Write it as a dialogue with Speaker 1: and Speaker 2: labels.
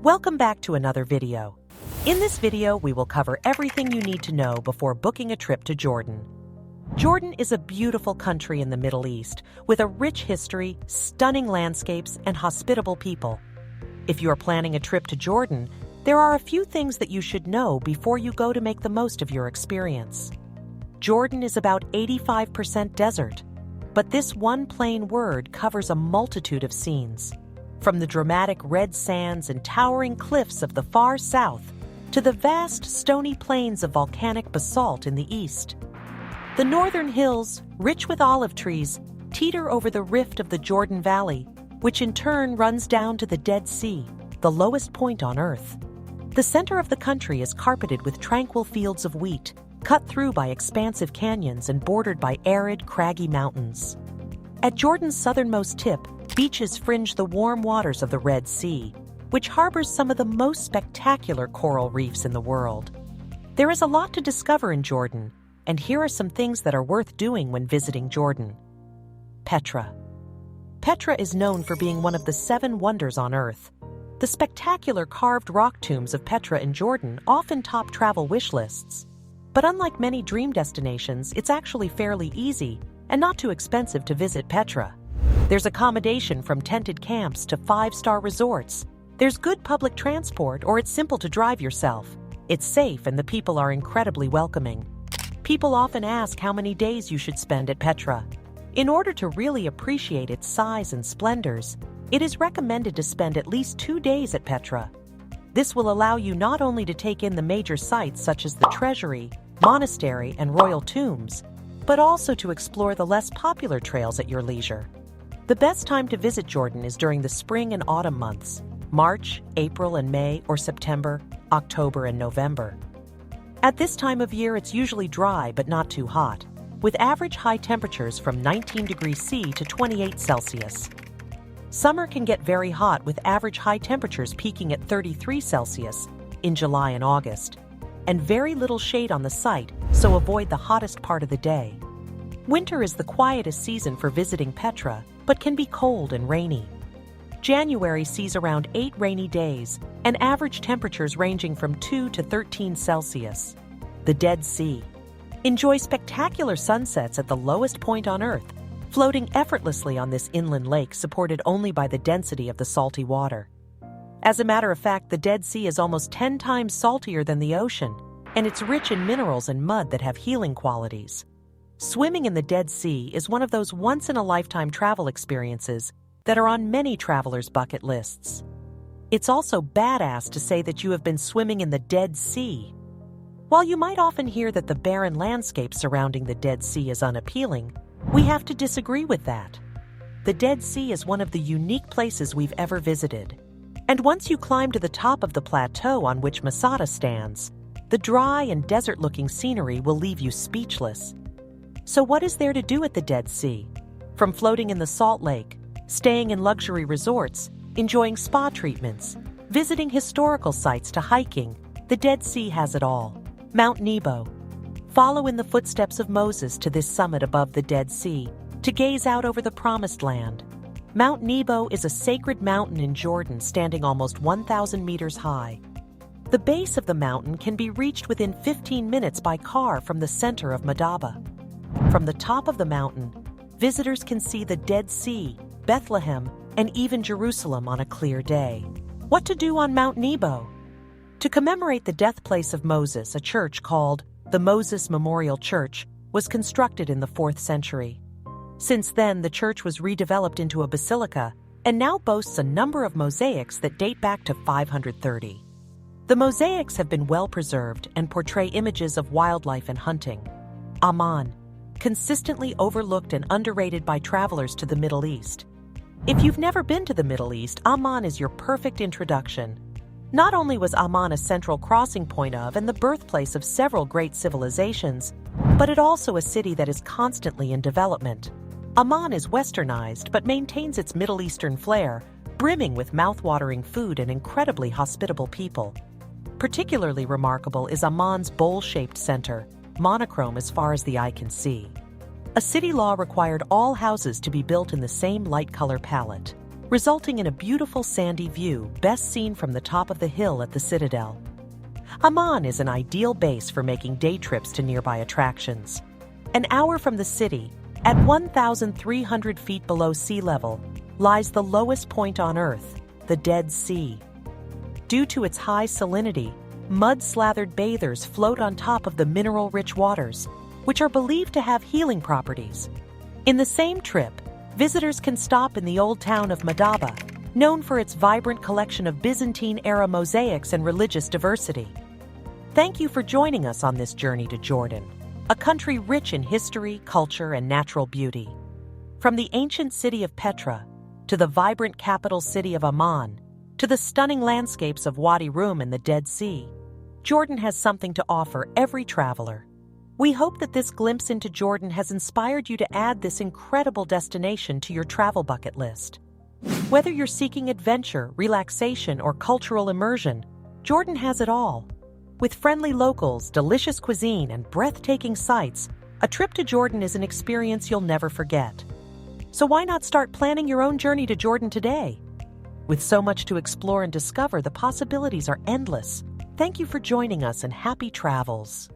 Speaker 1: Welcome back to another video. In this video, we will cover everything you need to know before booking a trip to Jordan. Jordan is a beautiful country in the Middle East with a rich history, stunning landscapes, and hospitable people. If you are planning a trip to Jordan, there are a few things that you should know before you go to make the most of your experience. Jordan is about 85% desert, but this one plain word covers a multitude of scenes. From the dramatic red sands and towering cliffs of the far south to the vast stony plains of volcanic basalt in the east. The northern hills, rich with olive trees, teeter over the rift of the Jordan Valley, which in turn runs down to the Dead Sea, the lowest point on Earth. The center of the country is carpeted with tranquil fields of wheat, cut through by expansive canyons and bordered by arid, craggy mountains. At Jordan's southernmost tip, beaches fringe the warm waters of the Red Sea, which harbors some of the most spectacular coral reefs in the world. There is a lot to discover in Jordan, and here are some things that are worth doing when visiting Jordan. Petra. Petra is known for being one of the 7 wonders on Earth. The spectacular carved rock tombs of Petra in Jordan often top travel wish lists. But unlike many dream destinations, it's actually fairly easy and not too expensive to visit Petra. There's accommodation from tented camps to 5-star resorts. There's good public transport, or it's simple to drive yourself. It's safe and the people are incredibly welcoming. People often ask how many days you should spend at Petra. In order to really appreciate its size and splendors, it is recommended to spend at least 2 days at Petra. This will allow you not only to take in the major sites such as the treasury, monastery, and royal tombs, but also to explore the less popular trails at your leisure. The best time to visit Jordan is during the spring and autumn months, March, April and May, or September, October and November. At this time of year, it's usually dry but not too hot, with average high temperatures from 19 degrees C to 28 Celsius. Summer can get very hot with average high temperatures peaking at 33 Celsius in July and August, and very little shade on the site, so avoid the hottest part of the day. Winter is the quietest season for visiting Petra, but can be cold and rainy. January sees around 8 rainy days and average temperatures ranging from 2 to 13 Celsius. The Dead Sea. Enjoy spectacular sunsets at the lowest point on Earth, floating effortlessly on this inland lake supported only by the density of the salty water. As a matter of fact, the Dead Sea is almost 10 times saltier than the ocean, and it's rich in minerals and mud that have healing qualities. Swimming in the Dead Sea is one of those once-in-a-lifetime travel experiences that are on many travelers' bucket lists. It's also badass to say that you have been swimming in the Dead Sea. While you might often hear that the barren landscape surrounding the Dead Sea is unappealing, we have to disagree with that. The Dead Sea is one of the unique places we've ever visited. And once you climb to the top of the plateau on which Masada stands, the dry and desert-looking scenery will leave you speechless. So what is there to do at the Dead Sea? From floating in the salt lake, staying in luxury resorts, enjoying spa treatments, visiting historical sites to hiking, the Dead Sea has it all. Mount Nebo. Follow in the footsteps of Moses to this summit above the Dead Sea to gaze out over the Promised Land. Mount Nebo is a sacred mountain in Jordan standing almost 1,000 meters high. The base of the mountain can be reached within 15 minutes by car from the center of Madaba. From the top of the mountain, visitors can see the Dead Sea, Bethlehem, and even Jerusalem on a clear day. What to do on Mount Nebo? To commemorate the death place of Moses, a church called the Moses Memorial Church was constructed in the 4th century. Since then, the church was redeveloped into a basilica and now boasts a number of mosaics that date back to 530. The mosaics have been well preserved and portray images of wildlife and hunting. Amman, consistently overlooked and underrated by travelers to the Middle East. If you've never been to the Middle East, Amman is your perfect introduction. Not only was Amman a central crossing point of and the birthplace of several great civilizations, but it also a city that is constantly in development. Amman is westernized but maintains its Middle Eastern flair, brimming with mouth-watering food and incredibly hospitable people. Particularly remarkable is Amman's bowl-shaped center, monochrome as far as the eye can see. A city law required all houses to be built in the same light color palette. resulting in a beautiful sandy view best seen from the top of the hill at the Citadel. Amman is an ideal base for making day trips to nearby attractions. An hour from the city, at 1,300 feet below sea level, lies the lowest point on Earth, the Dead Sea. Due to its high salinity, mud-slathered bathers float on top of the mineral-rich waters, which are believed to have healing properties. In the same trip, visitors can stop in the old town of Madaba, known for its vibrant collection of Byzantine-era mosaics and religious diversity. Thank you for joining us on this journey to Jordan, a country rich in history, culture, and natural beauty. From the ancient city of Petra, to the vibrant capital city of Amman, to the stunning landscapes of Wadi Rum and the Dead Sea, Jordan has something to offer every traveler. We hope that this glimpse into Jordan has inspired you to add this incredible destination to your travel bucket list. Whether you're seeking adventure, relaxation, or cultural immersion, Jordan has it all. With friendly locals, delicious cuisine, and breathtaking sights, a trip to Jordan is an experience you'll never forget. So why not start planning your own journey to Jordan today? With so much to explore and discover, the possibilities are endless. Thank you for joining us and happy travels.